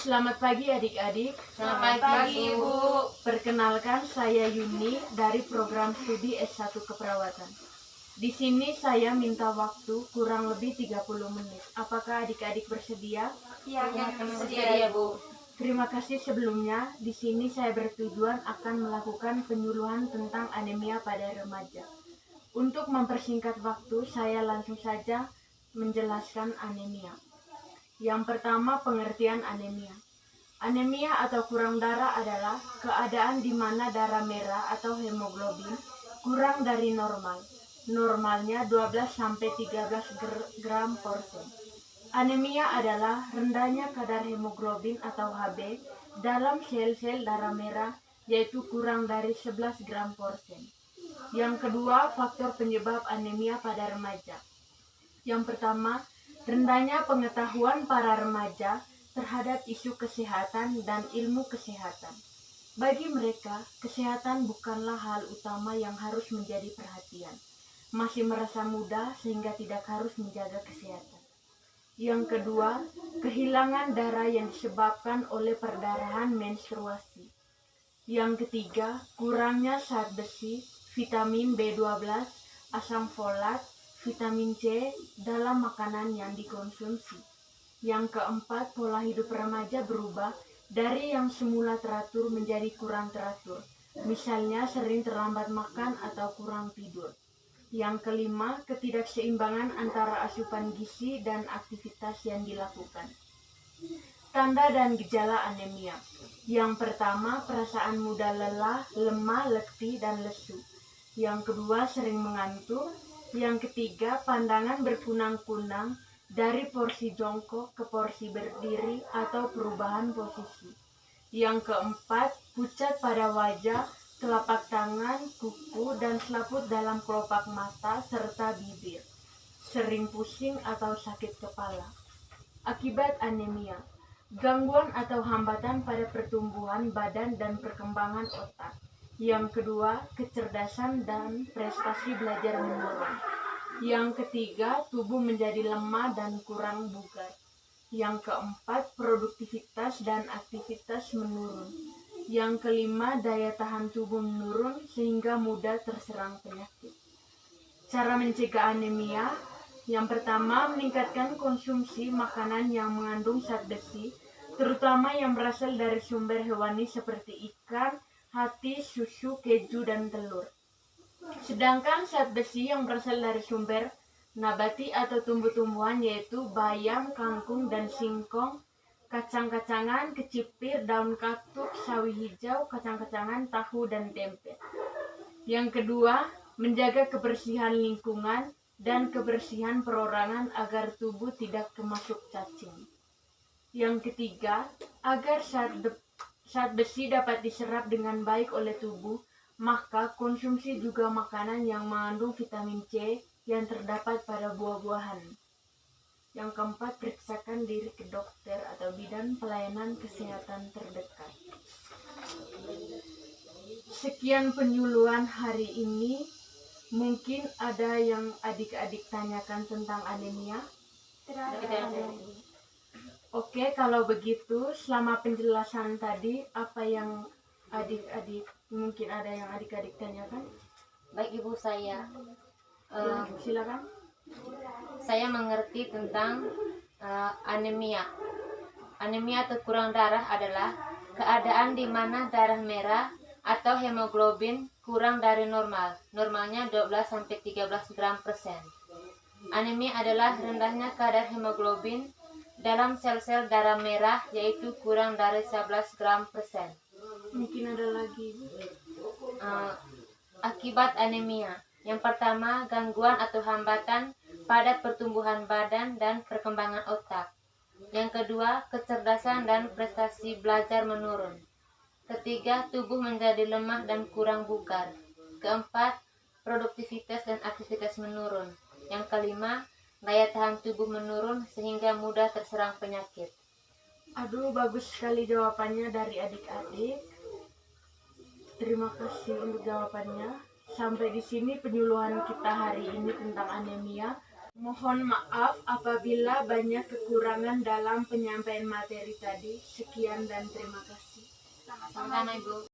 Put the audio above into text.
Selamat pagi adik-adik. Selamat pagi, Ibu. Perkenalkan, saya Yuni dari program studi S1 Keperawatan. Di sini saya minta waktu kurang lebih 30 menit. Apakah adik-adik bersedia? Ya, bersedia, Bu. Terima kasih sebelumnya. Di sini saya bertujuan akan melakukan penyuluhan tentang anemia pada remaja. Untuk mempersingkat waktu, saya langsung saja menjelaskan anemia. Yang pertama, pengertian anemia. Anemia atau kurang darah adalah keadaan di mana darah merah atau hemoglobin kurang dari normal. Normalnya 12-13 gram persen. Anemia adalah rendahnya kadar hemoglobin atau Hb dalam sel-sel darah merah, yaitu kurang dari 11 gram persen. Yang kedua, faktor penyebab anemia pada remaja. Yang pertama, rendahnya pengetahuan para remaja terhadap isu kesehatan dan ilmu kesehatan. Bagi mereka, kesehatan bukanlah hal utama yang harus menjadi perhatian. Masih merasa muda sehingga tidak harus menjaga kesehatan. Yang kedua, kehilangan darah yang disebabkan oleh perdarahan menstruasi. Yang ketiga, kurangnya zat besi, vitamin B12, asam folat, vitamin C dalam makanan yang dikonsumsi. Yang keempat, pola hidup remaja berubah dari yang semula teratur menjadi kurang teratur. Misalnya sering terlambat makan atau kurang tidur. Yang kelima, ketidakseimbangan antara asupan gizi dan aktivitas yang dilakukan. Tanda dan gejala anemia. Yang pertama, perasaan mudah lelah, lemah, letih, dan lesu. Yang kedua, sering mengantuk. Yang ketiga, pandangan berkunang-kunang dari porsi jongkok ke porsi berdiri atau perubahan posisi. Yang keempat, pucat pada wajah, telapak tangan, kuku, dan selaput dalam kelopak mata serta bibir. Sering pusing atau sakit kepala. Akibat anemia. Gangguan atau hambatan pada pertumbuhan badan dan perkembangan otak. Yang kedua, kecerdasan dan prestasi belajar menurun. Yang ketiga, tubuh menjadi lemah dan kurang bugar. Yang keempat, produktivitas dan aktivitas menurun. Yang kelima, daya tahan tubuh menurun sehingga mudah terserang penyakit. Cara mencegah anemia. Yang pertama, meningkatkan konsumsi makanan yang mengandung zat besi, terutama yang berasal dari sumber hewani seperti ikan, hati, susu, keju, dan telur. Sedangkan zat besi yang berasal dari sumber nabati atau tumbuh-tumbuhan yaitu bayam, kangkung, dan singkong, kacang-kacangan, kecipir, daun katuk, sawi hijau, kacang-kacangan, tahu, dan tempe. Yang kedua, menjaga kebersihan lingkungan dan kebersihan perorangan agar tubuh tidak termasuk cacing. Yang ketiga, agar zat besi dapat diserap dengan baik oleh tubuh, maka konsumsi juga makanan yang mengandung vitamin C yang terdapat pada buah-buahan. Yang keempat, periksakan diri ke dokter atau bidan pelayanan kesehatan terdekat. Sekian penyuluhan hari ini. Mungkin ada yang adik-adik tanyakan tentang anemia? Oke, kalau begitu selama penjelasan tadi apa yang adik-adik mungkin ada yang adik-adik tanyakan? Baik, Ibu, saya Silakan. saya mengerti tentang anemia. Anemia atau kurang darah adalah keadaan di mana darah merah atau hemoglobin kurang dari normal. Normalnya 12-13 gram persen. Anemia adalah rendahnya kadar hemoglobin dalam sel-sel darah merah, yaitu kurang dari 11 gram persen. Mungkin ada lagi. Akibat anemia. Yang pertama, gangguan atau hambatan pada pertumbuhan badan dan perkembangan otak. Yang kedua, kecerdasan dan prestasi belajar menurun. Ketiga, tubuh menjadi lemah dan kurang bugar. Keempat, produktivitas dan aktivitas menurun. Yang kelima, daya tahan tubuh menurun sehingga mudah terserang penyakit. Aduh, bagus sekali jawabannya dari adik-adik. Terima kasih untuk jawabannya. Sampai di sini penyuluhan kita hari ini tentang anemia. Mohon maaf apabila banyak kekurangan dalam penyampaian materi tadi. Sekian dan terima kasih. Sama-sama Ibu.